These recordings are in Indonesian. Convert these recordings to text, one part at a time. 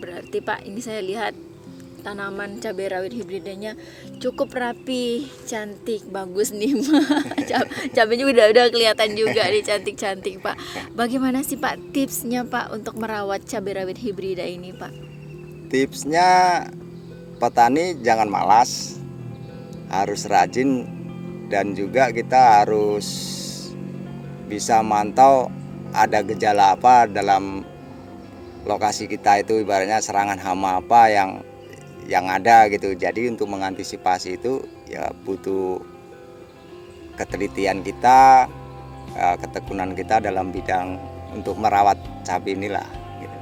Berarti Pak, ini saya lihat tanaman cabai rawit hibridanya cukup rapi, cantik, bagus nih cabainya udah kelihatan juga nih, cantik-cantik Pak. Bagaimana sih Pak tipsnya Pak untuk merawat cabai rawit hibrida ini Pak? Tipsnya, petani jangan malas, harus rajin, dan juga kita harus bisa mantau ada gejala apa dalam lokasi kita itu, ibaratnya serangan hama apa yang ada gitu. Jadi untuk mengantisipasi itu ya butuh ketelitian kita, ketekunan kita dalam bidang untuk merawat cabai inilah gitu.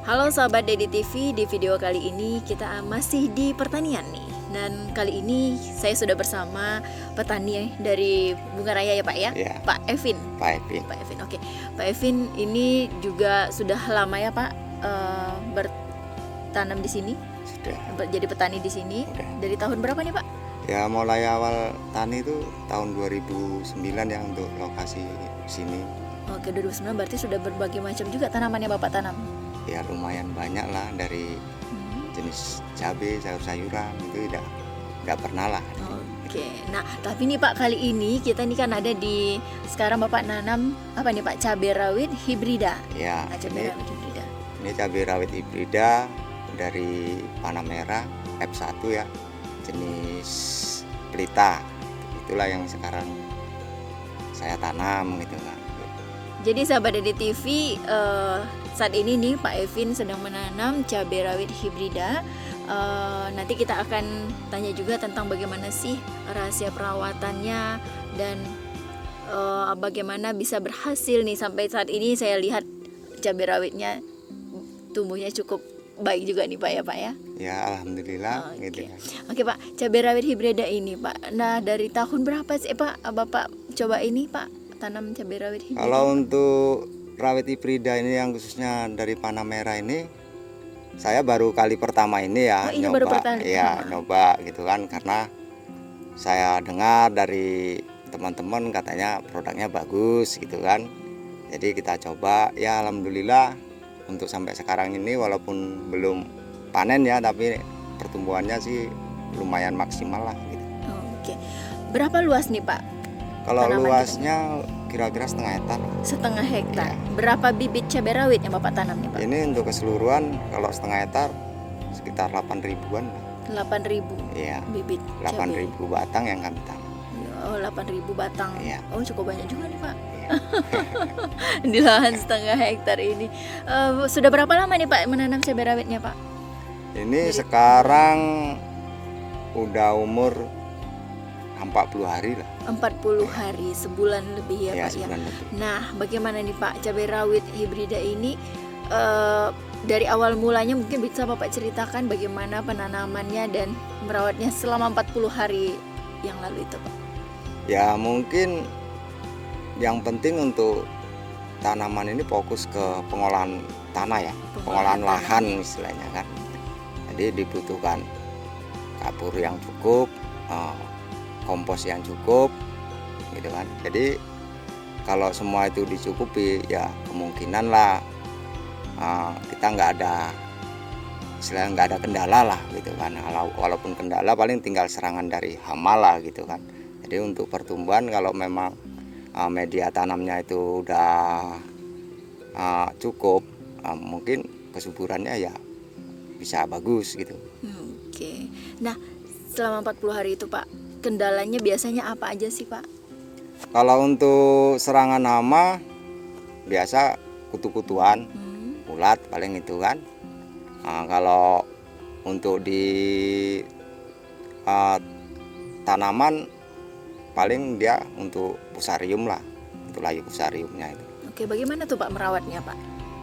Halo sahabat Dedi TV, di video kali ini kita masih di pertanian nih. Dan kali ini saya sudah bersama petani dari Bunga Raya ya Pak ya? Ya. Pak Evin. Pak Evin. Pak Evin, oke. Pak Evin ini juga sudah lama ya Pak bertanam di sini? Sudah. Jadi petani di sini. Sudah. Dari tahun berapa nih Pak? Ya mulai awal tani itu tahun 2009 ya untuk lokasi sini. Oke, 2009 berarti sudah berbagai macam juga tanaman yang Bapak tanam? Ya lumayan banyak lah, dari jenis cabai, sayur-sayuran itu nggak pernah lah. Oke, nah tapi nih Pak, kali ini kita nih kan ada di, sekarang Bapak nanam apa nih Pak, cabai rawit hibrida. Ya, Nah, cabai rawit hibrida. ini cabai rawit hibrida dari Panamera F1 ya, jenis pelita. Itulah yang sekarang saya tanam gitu kan. Jadi sahabat Dedi TV, saat ini nih Pak Evin sedang menanam cabai rawit hibrida. Nanti kita akan tanya juga tentang bagaimana sih rahasia perawatannya dan bagaimana bisa berhasil nih sampai saat ini. Saya lihat cabai rawitnya tumbuhnya cukup baik juga nih Pak ya Pak ya. Ya alhamdulillah gitu kan. Oke Pak, cabai rawit hibrida ini Pak. Nah dari tahun berapa sih Pak Bapak coba ini Pak tanam cabai rawit hibrida? Kalau untuk rawit hibrida ini yang khususnya dari Panamera ini, saya baru kali pertama ini ya. Oh, ini nyoba, baru pertama. Ya nyoba gitu kan, karena saya dengar dari teman-teman katanya produknya bagus gitu kan. Jadi kita coba, ya alhamdulillah untuk sampai sekarang ini walaupun belum panen ya, tapi pertumbuhannya sih lumayan maksimal lah gitu. Oke, berapa luas nih Pak? Kalau Tanaman luasnya kira-kira setengah hektar. Setengah hektar. Iya. Berapa bibit cabai rawit yang Bapak tanam nih Pak? Ini untuk keseluruhan kalau setengah hektar sekitar 8 ribuan. 8.000 Iya, bibit 8 cabai. ribu batang yang kami tanam. Oh, 8.000 batang. Iya. Oh, cukup banyak juga nih Pak. Iya. Di lahan setengah hektar ini. Sudah berapa lama nih Pak menanam cabai rawitnya Pak? Ini sekarang udah umur 40 hari lah. 40 hari, sebulan lebih ya Ya, Pak ya. sebulan lebih. Nah, bagaimana nih Pak cabai rawit hibrida ini dari awal mulanya mungkin bisa Bapak ceritakan bagaimana penanamannya dan merawatnya selama 40 hari yang lalu itu Pak? Ya mungkin yang penting untuk tanaman ini fokus ke pengolahan tanah ya, pengolahan lahan istilahnya kan. Jadi dibutuhkan kapur yang cukup, kompos yang cukup gitu kan. Jadi kalau semua itu dicukupi ya kemungkinan lah kita nggak ada kendala lah gitu kan. Walaupun kendala paling tinggal serangan dari hama lah gitu kan. Jadi untuk pertumbuhan kalau memang media tanamnya itu udah cukup, mungkin kesuburannya ya bisa bagus gitu. Oke. Nah, selama 40 hari itu Pak, kendalanya biasanya apa aja sih Pak? Kalau untuk serangan hama biasa kutu-kutuan, ulat paling itu kan. Kalau untuk di tanaman paling dia untuk fusarium lah, untuk layu fusariumnya itu. Oke, bagaimana tuh Pak merawatnya Pak?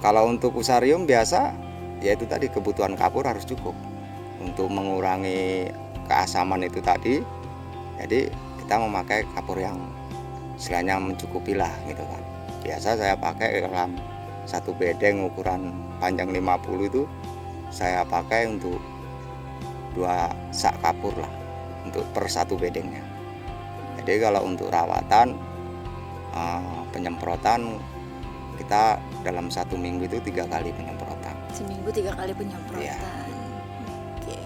Kalau untuk fusarium biasa ya itu tadi, kebutuhan kapur harus cukup untuk mengurangi keasaman itu tadi. Jadi kita memakai kapur yang istilahnya mencukupi lah gitu kan. Biasa saya pakai dalam satu bedeng ukuran panjang 50 itu saya pakai untuk 2 sak kapur lah untuk per satu bedengnya. Jadi kalau untuk rawatan, penyemprotan kita dalam 1 minggu itu 3 kali penyemprotan. Seminggu 3 kali penyemprotan. Iya. Oke.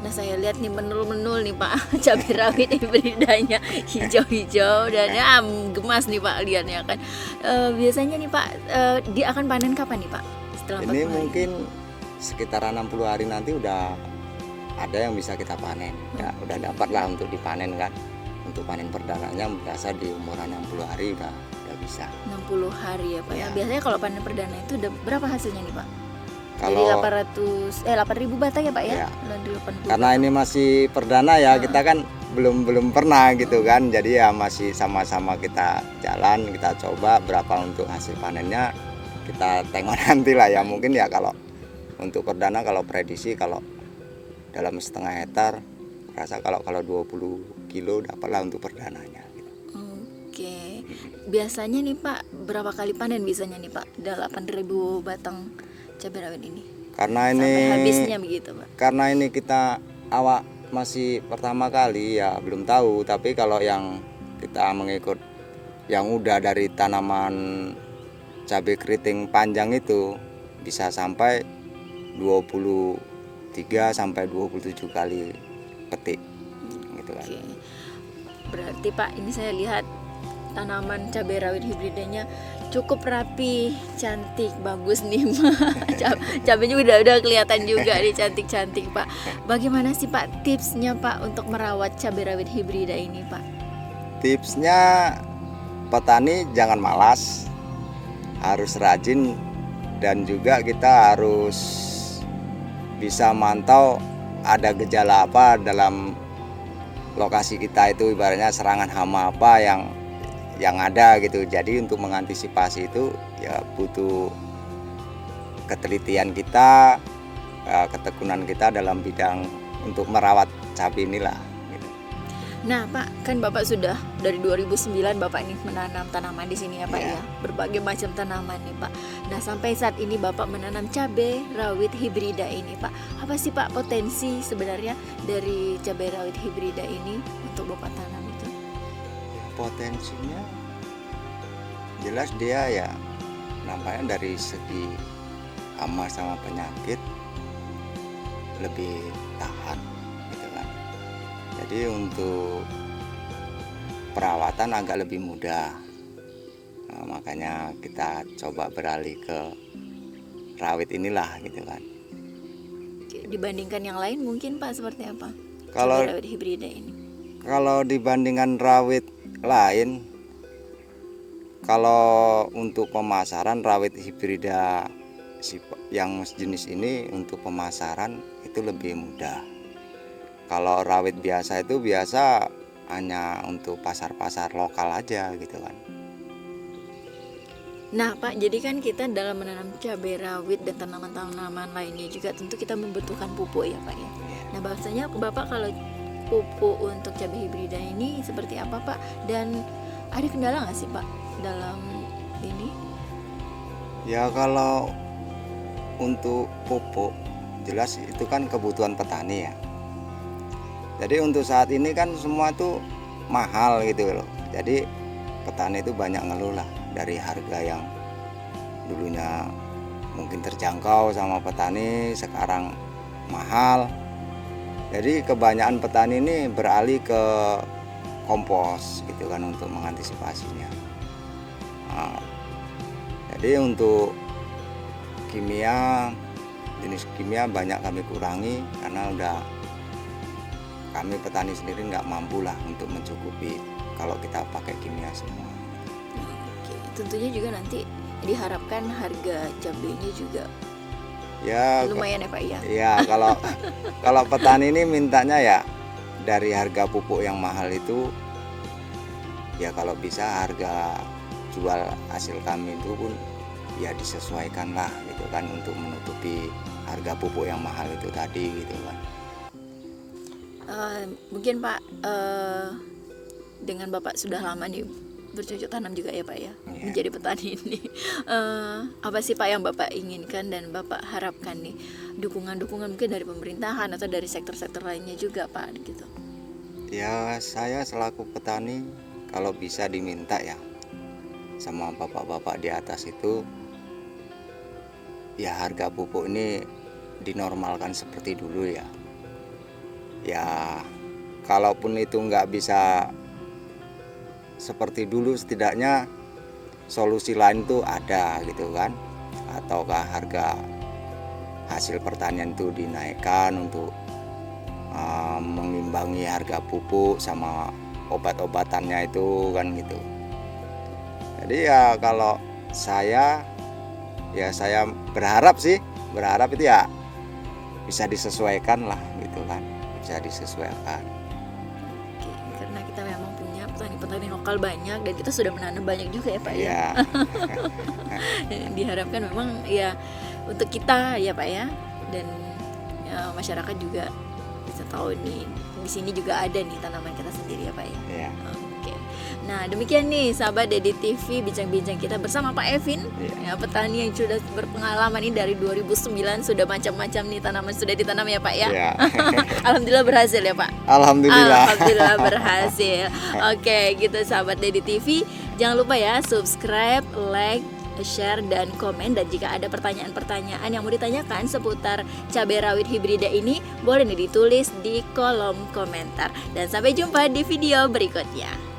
Nah saya lihat nih menul-menul nih Pak, cabai rawit hibridanya hijau-hijau dan ya gemas nih Pak lihatnya kan. Biasanya nih Pak, dia akan panen kapan nih Pak? Setelah 40 Ini hari? mungkin sekitar 60 hari nanti udah ada yang bisa kita panen. Ya, udah dapat lah untuk dipanen kan. Untuk panen perdananya biasa di umuran 60 hari udah bisa. 60 hari ya Pak ya. Ya. Biasanya kalau panen perdana itu udah berapa hasilnya nih Pak? Kalau Jadi 8.000 batang ya Pak ya? Ya. 80 karena batang. ini masih perdana ya, kita kan belum pernah gitu kan. Jadi ya masih sama-sama kita jalan, kita coba berapa untuk hasil panennya. Kita tengok nanti lah ya. Mungkin ya kalau untuk perdana, kalau prediksi kalau dalam setengah hektar rasa kalau 20 kilo dapatlah untuk perdananya gitu. Oke. Biasanya nih Pak, berapa kali panen biasanya nih Pak? 8.000 batang cabai rawit ini. Karena Sampai habisnya ini begitu Pak. karena ini kita awak masih pertama kali ya belum tahu, tapi kalau yang kita mengikut yang udah dari tanaman cabai keriting panjang itu bisa sampai 23 sampai 27 kali petik gitu kan. Oke. Berarti Pak, ini saya lihat tanaman cabai rawit hibridanya cukup rapi, cantik, bagus nih cabainya udah kelihatan juga nih cantik-cantik Pak. Bagaimana sih Pak tipsnya Pak untuk merawat cabai rawit hibrida ini Pak? Tipsnya petani jangan malas, harus rajin dan juga kita harus bisa mantau ada gejala apa dalam lokasi kita itu, ibaratnya serangan hama apa yang ada gitu. Jadi untuk mengantisipasi itu ya butuh ketelitian kita, ketekunan kita dalam bidang untuk merawat cabai inilah gitu. Nah Pak, kan Bapak sudah dari 2009 Bapak ini menanam tanaman di sini ya Pak Iya. ya, berbagai macam tanaman nih Pak. Nah sampai saat ini Bapak menanam cabai rawit hibrida ini Pak. Apa sih Pak potensi sebenarnya dari cabai rawit hibrida ini untuk Bapak tanam itu? Potensinya jelas dia ya nampaknya dari segi hama sama penyakit lebih tahan gitu kan. Jadi untuk perawatan agak lebih mudah. Nah, makanya kita coba beralih ke rawit inilah gitu kan. Dibandingkan yang lain mungkin Pak seperti apa? Kalau Cabai rawit hibrida ini. Kalau dibandingkan rawit lain, kalau untuk pemasaran rawit hibrida yang jenis ini untuk pemasaran itu lebih mudah. Kalau rawit biasa itu biasa hanya untuk pasar-pasar lokal aja gitu kan. Nah Pak, jadi kan kita dalam menanam cabai rawit dan tanaman-tanaman lainnya juga tentu kita membutuhkan pupuk ya Pak ya. Nah bahwasanya Bapak kalau pupuk untuk cabai hibrida ini seperti apa Pak? Dan ada kendala nggak sih Pak dalam ini? Ya kalau untuk pupuk jelas itu kan kebutuhan petani ya. Jadi untuk saat ini kan semua tuh mahal gitu loh. Jadi petani itu banyak ngeluh lah dari harga yang dulunya mungkin terjangkau sama petani sekarang mahal. Jadi kebanyakan petani ini beralih ke kompos gitu kan untuk mengantisipasinya. Nah, jadi untuk kimia, jenis kimia banyak kami kurangi karena udah kami petani sendiri nggak mampu lah untuk mencukupi kalau kita pakai kimia semua. Oke, tentunya juga nanti diharapkan harga cabainya juga Ya lumayan ya Pak ya. ya kalau petani ini mintanya ya dari harga pupuk yang mahal itu ya kalau bisa harga jual hasil kami itu pun ya disesuaikan lah gitu kan untuk menutupi harga pupuk yang mahal itu tadi gitu kan. Mungkin Pak dengan Bapak sudah lama nih bercocok tanam juga ya Pak ya, menjadi petani ini. Apa sih Pak yang Bapak inginkan dan Bapak harapkan nih dukungan-dukungan mungkin dari pemerintahan atau dari sektor-sektor lainnya juga Pak gitu? Ya saya selaku petani kalau bisa diminta ya sama bapak-bapak di atas itu ya harga pupuk ini dinormalkan seperti dulu ya. Ya kalaupun itu nggak bisa seperti dulu, setidaknya solusi lain tuh ada gitu kan. Ataukah harga hasil pertanian itu dinaikkan untuk mengimbangi harga pupuk sama obat-obatannya itu kan gitu. Jadi ya kalau saya berharap itu ya bisa disesuaikan lah gitu kan, bisa disesuaikan. Oke, karena kita memang punya petani-petani lokal banyak dan kita sudah menanam banyak juga ya Pak ya. Ya, Diharapkan memang ya untuk kita ya Pak ya, dan ya, masyarakat juga bisa tahu nih di sini juga ada nih tanaman kita sendiri ya Pak ya. ya, Oke. Nah, demikian nih sahabat Dedi TV bincang-bincang kita bersama Pak Evin, ya, petani yang sudah berpengalaman ini dari 2009, sudah macam-macam nih tanaman sudah ditanam ya Pak ya. ya. Alhamdulillah berhasil ya Pak. Alhamdulillah. Alhamdulillah berhasil. Oke, gitu sahabat Dedi TV, jangan lupa ya subscribe, like, share dan komen, dan jika ada pertanyaan-pertanyaan yang mau ditanyakan seputar cabai rawit hibrida ini boleh nih ditulis di kolom komentar, dan sampai jumpa di video berikutnya.